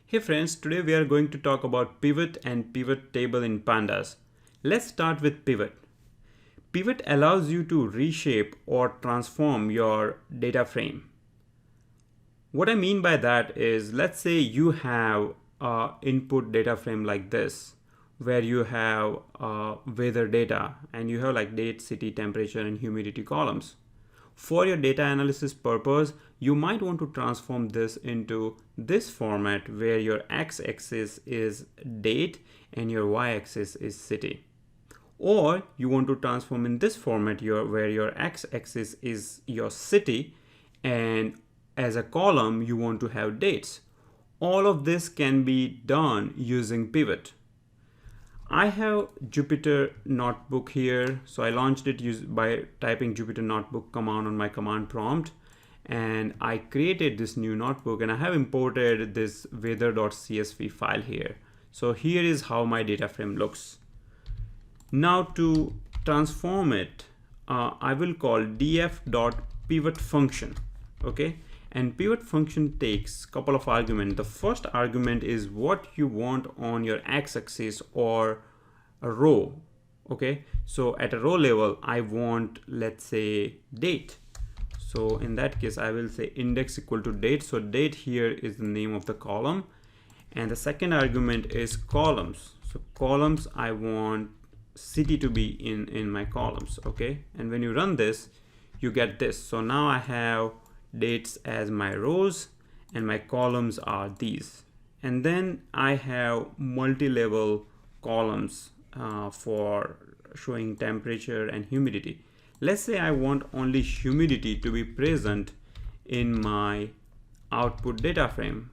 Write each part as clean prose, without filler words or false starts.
Hey friends, today we are going to talk about pivot and pivot table in Pandas. Let's start with pivot. Pivot allows you to reshape or transform your data frame. What I mean by that is, let's say you have an input data frame like this, where you have weather data and you have like date, city, temperature, and humidity columns. For your data analysis purpose, you might want to transform this into this format where your x-axis is date and your y-axis is city. Or you want to transform in this format where your x-axis is your city and as a column you want to have dates. All of this can be done using pivot. I have Jupyter Notebook here, so I launched it by typing Jupyter Notebook command on my command prompt, and I created this new notebook and I have imported this weather.csv file here. So here is how my data frame looks. Now to transform it, I will call df.pivot function, okay? And pivot function takes a couple of arguments. The first argument is what you want on your x-axis or a row. Okay, so at a row level, I want, let's say, date. So in that case, I will say index equal to date. So date here is the name of the column. And the second argument is columns. So columns, I want city to be in my columns. Okay, and when you run this, you get this. So now I have dates as my rows and my columns are these, and then I have multi-level columns for showing temperature and humidity. Let's say I want only humidity to be present in my output data frame.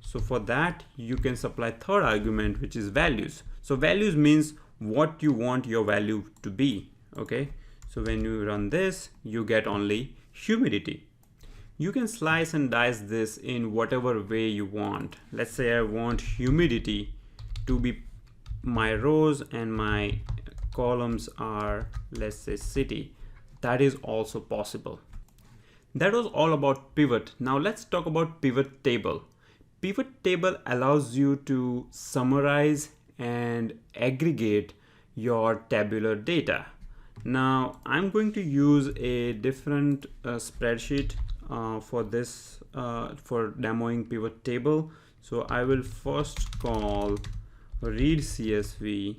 So for that you can supply third argument, which is values. So values means what you want your value to be. Okay, so when you run this, you get only humidity. You can slice and dice this in whatever way you want. Let's say I want humidity to be my rows and my columns are, let's say, city. That is also possible. That was all about pivot. Now let's talk about pivot table. Pivot table allows you to summarize and aggregate your tabular data. Now I'm going to use a different spreadsheet for this for demoing pivot table. So I will first call read CSV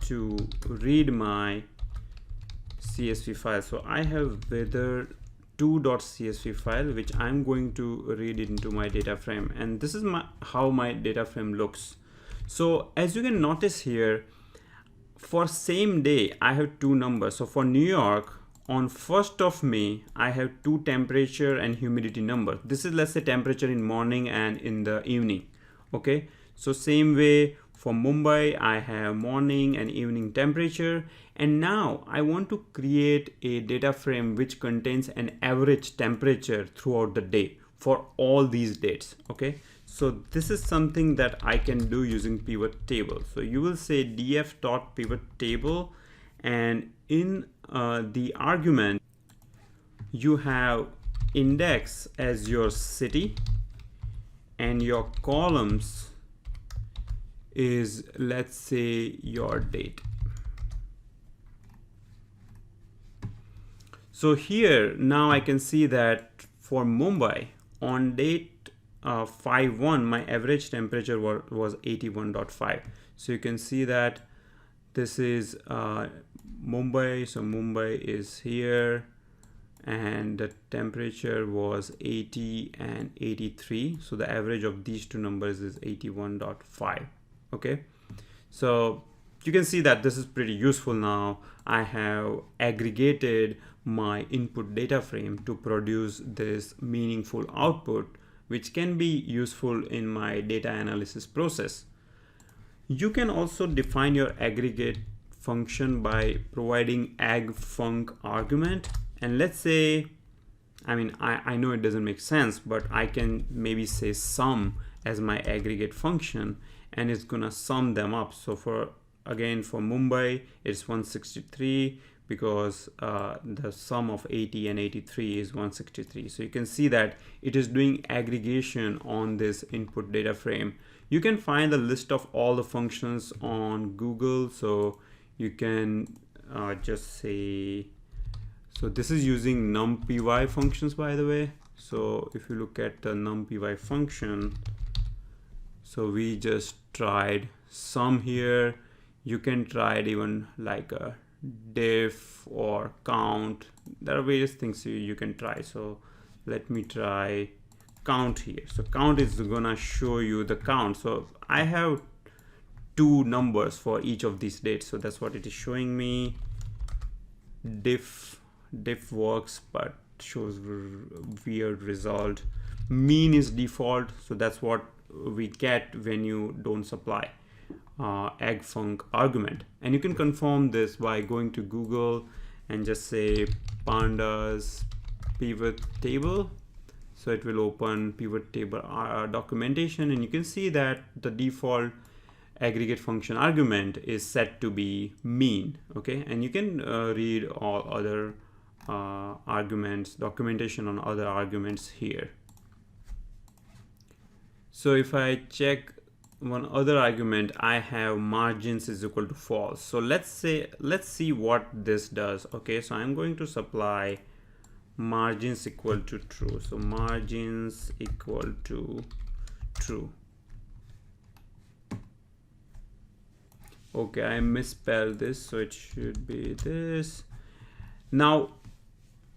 to read my CSV file. So I have weather2.csv file, which I'm going to read it into my data frame, and this is how my data frame looks. So as you can notice here, for same day I have two numbers. So for New York, on 1st of May, I have two temperature and humidity numbers. This is, let's say, temperature in morning and in the evening. Okay, so same way for Mumbai, I have morning and evening temperature. And now I want to create a data frame which contains an average temperature throughout the day for all these dates. Okay, so this is something that I can do using pivot table. So you will say df.pivot table, and in the argument you have index as your city and your columns is, let's say, your date. So here now I can see that for Mumbai on date 5/1 my average temperature was 81.5. so you can see that this is Mumbai. So Mumbai is here and the temperature was 80 and 83. So the average of these two numbers is 81.5. Okay, so you can see that this is pretty useful. Now I have aggregated my input data frame to produce this meaningful output, which can be useful in my data analysis process. You can also define your aggregate function by providing aggfunc argument. And let's say, I know it doesn't make sense, but I can maybe say sum as my aggregate function, and it's gonna sum them up. So for Mumbai, it's 163 because the sum of 80 and 83 is 163. So you can see that it is doing aggregation on this input data frame. You can find the list of all the functions on Google. So you can just say, so this is using numpy functions, by the way. So if you look at the numpy function, so we just tried sum here. You can try it even like a diff or count. There are various things you can try. So let me try count here. So count is gonna show you the count. So I have two numbers for each of these dates, so that's what it is showing me. Diff works but shows weird result. Mean is default, so that's what we get when you don't supply agfunc argument. And you can confirm this by going to Google and just say pandas pivot table. So it will open pivot table documentation, and you can see that the default aggregate function argument is set to be mean. Okay, and you can read all other arguments, documentation on other arguments here. So if I check one other argument, I have margins is equal to false. So let's see what this does. Okay, so I'm going to supply margins equal to true. So margins equal to true. Okay, I misspelled this, so it should be this. Now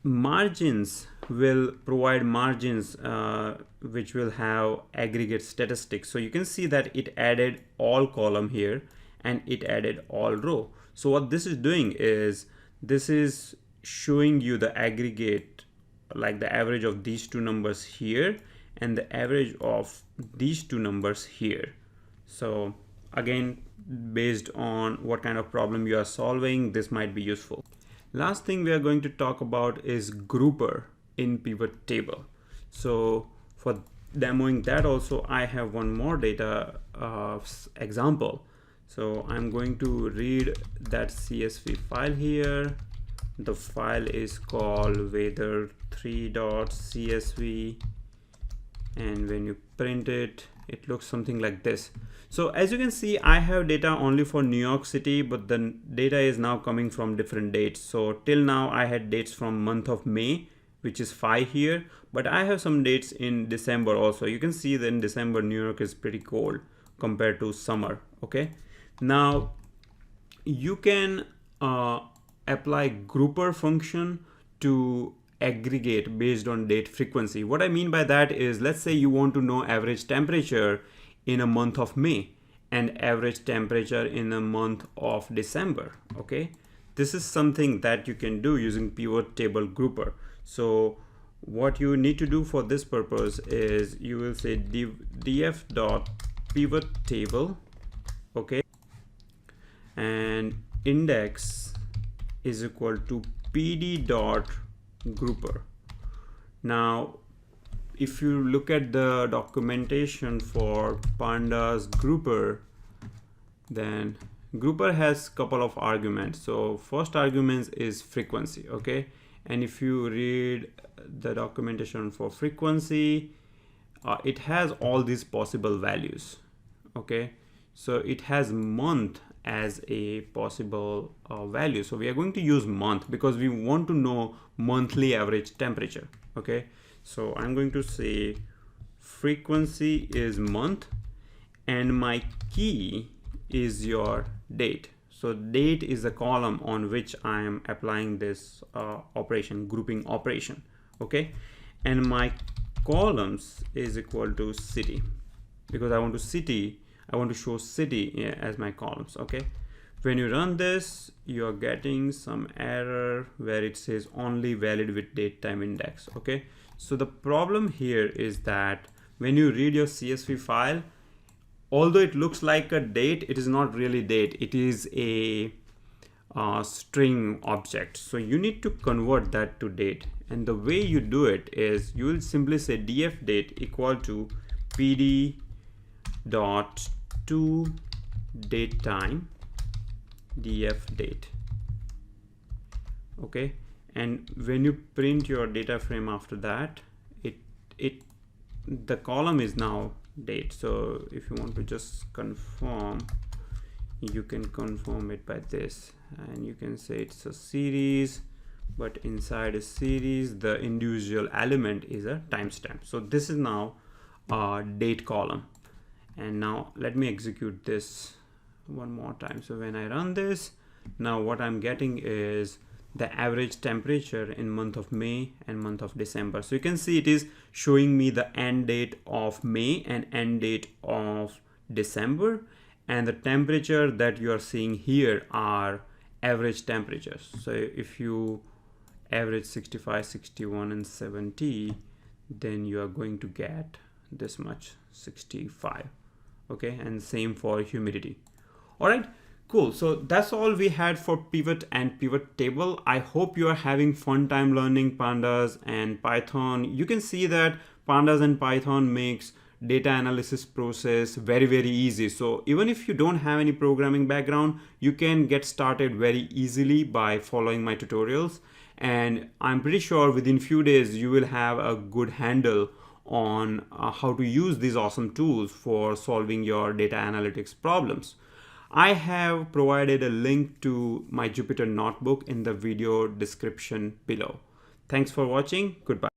margins will provide margins which will have aggregate statistics. So you can see that it added all column here and it added all row. So what this is doing is this is showing you the aggregate, like the average of these two numbers here and the average of these two numbers here. So again, based on what kind of problem you are solving, this might be useful. Last thing we are going to talk about is grouper in pivot table. So for demoing that also, I have one more data example. So I'm going to read that CSV file here. The file is called weather3.csv, and when you print it, it looks something like this. So as you can see, I have data only for New York City, but the data is now coming from different dates. So till now I had dates from month of May, which is 5 here, but I have some dates in December also. You can see that in December New York is pretty cold compared to summer. Okay, now you can apply grouper function to aggregate based on date frequency. What I mean by that is, let's say you want to know average temperature in a month of May and average temperature in a month of December. Okay, this is something that you can do using pivot table grouper. So what you need to do for this purpose is you will say df.pivot table, okay, and index is equal to pd.grouper. Now if you look at the documentation for pandas grouper, then grouper has couple of arguments. So first argument is frequency. Okay, and if you read the documentation for frequency, it has all these possible values. Okay, so it has month as a possible value. So we are going to use month because we want to know monthly average temperature. Okay, so I'm going to say frequency is month and my key is your date. So date is the column on which I am applying this operation, grouping operation. Okay, and my columns is equal to city because I want to show city as my columns. Okay, when you run this, you are getting some error where it says only valid with date time index. Okay, so the problem here is that when you read your CSV file, although it looks like a date, it is not really date. It is a string object. So you need to convert that to date. And the way you do it is you will simply say df date equal to pd dot to date time df date. Okay, and when you print your data frame after that, it the column is now date. So if you want to just confirm, you can confirm it by this, and you can say it's a series, but inside a series the individual element is a timestamp. So this is now a date column. And now let me execute this one more time. So when I run this, now what I'm getting is the average temperature in month of May and month of December. So you can see it is showing me the end date of May and end date of December, and the temperature that you are seeing here are average temperatures. So if you average 65, 61 and 70, then you are going to get this much, 65. Okay, and same for humidity. All right, cool. So that's all we had for pivot and pivot table. I hope you are having fun time learning Pandas and Python. You can see that Pandas and Python makes data analysis process very easy. So even if you don't have any programming background, you can get started very easily by following my tutorials. And I'm pretty sure within few days you will have a good handle on how to use these awesome tools for solving your data analytics problems. I have provided a link to my Jupyter notebook in the video description below. Thanks for watching. Goodbye.